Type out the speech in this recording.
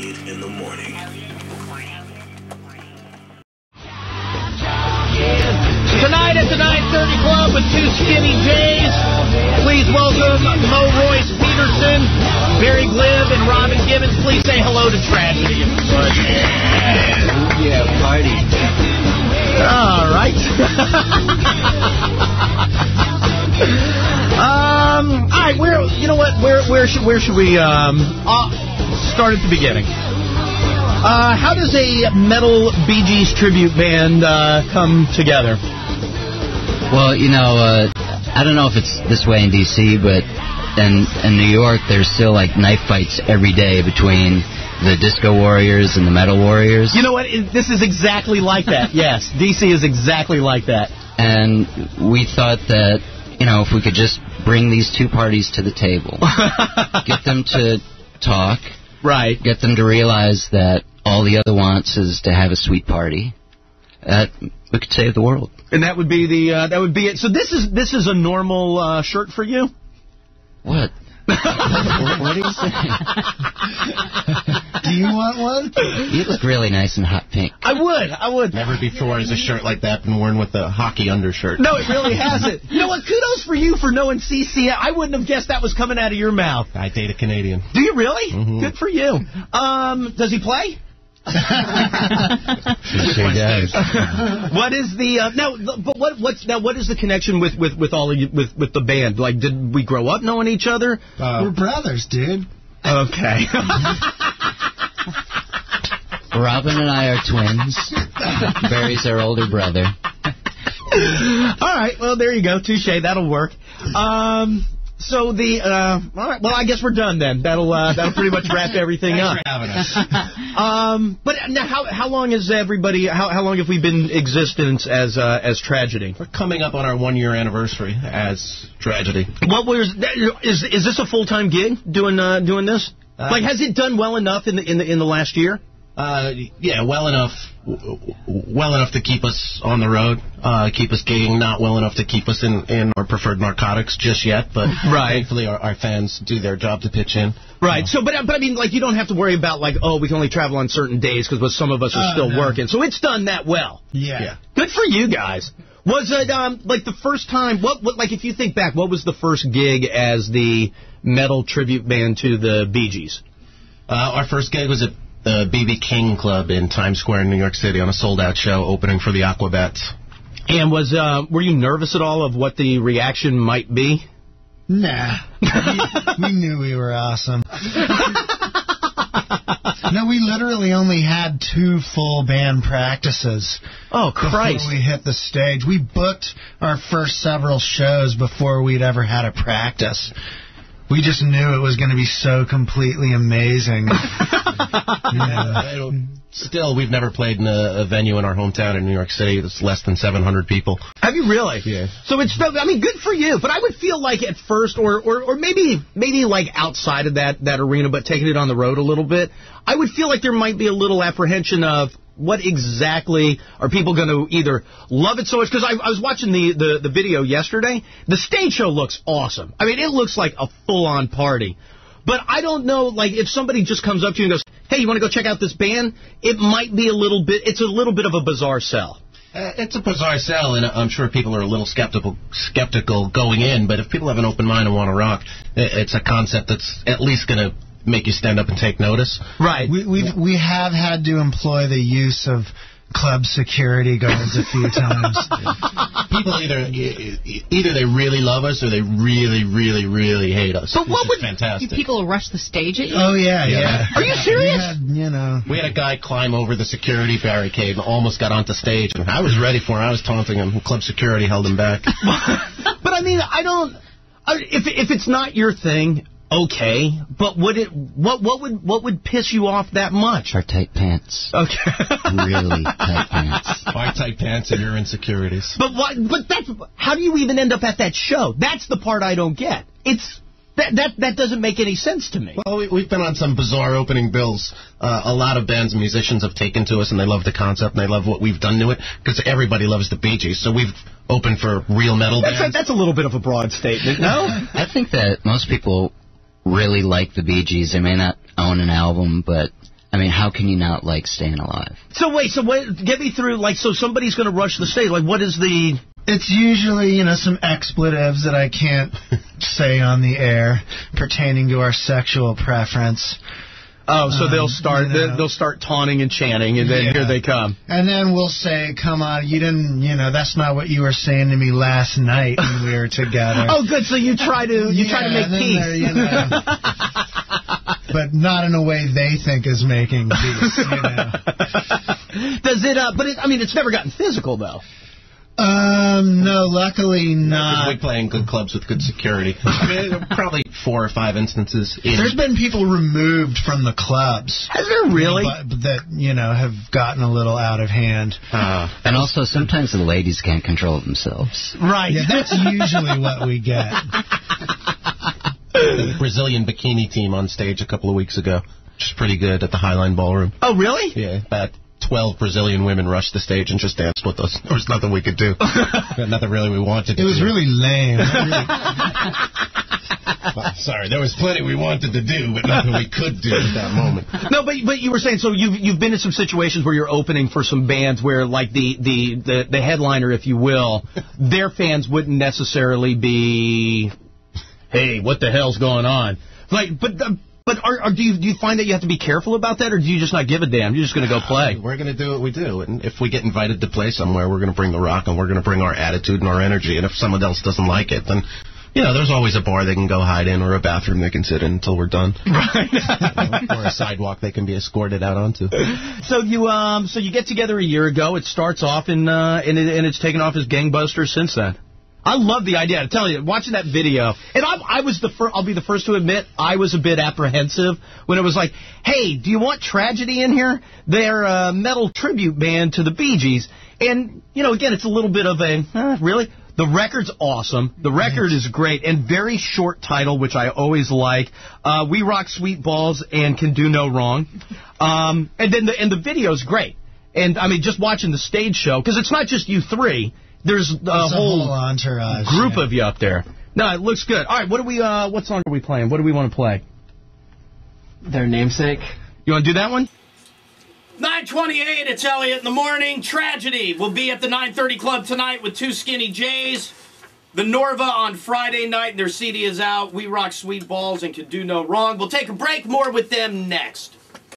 Elliot in the morning. Tonight at the 9:30 Club with two skinny J's. Please welcome Mo Royce Peterson, Barry Glib, and Robin Gibbons. Please say hello to Tragedy. Yeah, party. All right. All right. You know what? Where should we start at the beginning? How does a metal Bee Gees tribute band come together? Well, you know, I don't know if it's this way in D.C., but in New York, there's still, like, knife fights every day between the Disco Warriors and the Metal Warriors. You know what? This is exactly like that. Yes, D.C. is exactly like that. And we thought that, you know, if we could just bring these two parties to the table, get them to talk, right? Get them to realize that all the other wants is to have a sweet party, that we could save the world. And that would be it. So this is a normal shirt for you? What? What are you saying? Do you want one? You look really nice in hot pink. I would. Never before has a shirt like that been worn with a hockey undershirt. No, it really hasn't. You know what? Kudos for you for knowing CC. I wouldn't have guessed that was coming out of your mouth. I date a Canadian. Do you really? Mm-hmm. Good for you. Does he play? Sure does. What is the what is the connection with all of you with the band? Like, did we grow up knowing each other? We're brothers, dude. Okay. Robin and I are twins. Barry's our older brother. All right. Well, there you go. Touche. That'll work. So all right. Well, I guess we're done then. That'll pretty much wrap everything up. Thanks for having us. But now, how long is everybody? How long have we been in existence as Tragedy? We're coming up on our 1-year anniversary as Tragedy. Is this a full-time gig doing this? Like, has it done well enough in the last year? Yeah, well enough to keep us on the road, keep us gigging, not well enough to keep us in our preferred narcotics just yet, but thankfully our fans do their job to pitch in. Right. So, but I mean, like, you don't have to worry about, like, we can only travel on certain days because some of us are still working. So it's done that well. Yeah. Good for you guys. Was it, like, the first time, what, like, if you think back, what was the first gig as the metal tribute band to the Bee Gees? Our first gig was at the B.B. King Club in Times Square in New York City on a sold-out show opening for the Aquabats. And were you nervous at all of what the reaction might be? Nah. we knew we were awesome. No, we literally only had 2 full band practices. Oh, Christ. Before we hit the stage. We booked our first several shows before we'd ever had a practice. We just knew it was going to be so completely amazing. Still, we've never played in a venue in our hometown in New York City that's less than 700 people. Have you really? Yeah. So it's, I mean, good for you. But I would feel like at first, or maybe like outside of that arena, but taking it on the road a little bit, I would feel like there might be a little apprehension of what exactly are people going to either love it so much? Because I was watching the video yesterday. The stage show looks awesome. I mean, it looks like a full-on party. But I don't know, like, if somebody just comes up to you and goes, hey, you want to go check out this band? It might be it's a little bit of a bizarre sell. It's a bizarre sell, and I'm sure people are a little skeptical going in. But if people have an open mind and want to rock, it's a concept that's at least going to make you stand up and take notice. Right. We have had to employ the use of club security guards a few times. People either they really love us or they really, really, really hate us. But what would fantastic. People rush the stage at you? Oh, yeah. Are you serious? We had a guy climb over the security barricade and almost got onto stage, and I was ready for him. I was taunting him. Club security held him back. But I mean, if it's not your thing, okay, but what would piss you off that much? Our tight pants. Okay. Really tight pants. Our tight pants and your insecurities. But how do you even end up at that show? That's the part I don't get. That doesn't make any sense to me. Well, we've been on some bizarre opening bills. A lot of bands and musicians have taken to us, and they love the concept, and they love what we've done to it, because everybody loves the Bee Gees. So we've opened for real metal bands. That's a little bit of a broad statement, no? I think that most people really like the Bee Gees. They may not own an album, but I mean, how can you not like Staying Alive? So wait, get me through, like, so somebody's going to rush the stage. Like, what is the... It's usually, some expletives that I can't say on the air pertaining to our sexual preference. Oh, so they'll start taunting and chanting, and then here they come. And then we'll say, come on, you didn't, that's not what you were saying to me last night when we were together. Oh, good, so you try to make peace. But not in a way they think is making peace, Does it, it's never gotten physical, though. No, luckily not. We play in good clubs with good security. Probably 4 or 5 instances. There's been people removed from the clubs. Has there really? That, have gotten a little out of hand. And also, sometimes the ladies can't control themselves. Right. Yeah, that's usually what we get. The Brazilian bikini team on stage a couple of weeks ago. Which is pretty good at the Highline Ballroom. Oh, really? Yeah, about 12 Brazilian women rushed the stage and just danced with us. There was nothing we could do. Nothing really we wanted to do. It was really lame. Well, sorry, there was plenty we wanted to do, but nothing we could do at that moment. No, but you were saying, so you've been in some situations where you're opening for some bands where, like, the headliner, if you will, their fans wouldn't necessarily be, hey, what the hell's going on? Like, But do you find that you have to be careful about that, or do you just not give a damn? You're just going to go play? We're going to do what we do. And if we get invited to play somewhere, we're going to bring the rock, and we're going to bring our attitude and our energy. And if someone else doesn't like it, then, there's always a bar they can go hide in or a bathroom they can sit in until we're done. Right. Or a sidewalk they can be escorted out onto. So you get together a year ago. It starts off, and it's taken off as gangbusters since then. I love the idea. I tell you, watching that video, and I'll be the first to admit, I was a bit apprehensive when it was like, hey, do you want Tragedy in here? They're a metal tribute band to the Bee Gees. And, again, it's a little bit of a, really? The record's awesome. The record is great, and very short title, which I always like. We Rock Sweet Balls and Can Do No Wrong. And then the video's great. And, just watching the stage show, because it's not just you three. There's a whole entourage group of you up there. No, it looks good. All right, what song are we playing? What do we want to play? Their Namesake. You want to do that one? 9:28, it's Elliot in the morning. Tragedy will be at the 9:30 Club tonight with Two Skinny Jays. The Norva on Friday night, and their CD is out. We Rock Sweet Balls and Can Do No Wrong. We'll take a break. More with them next.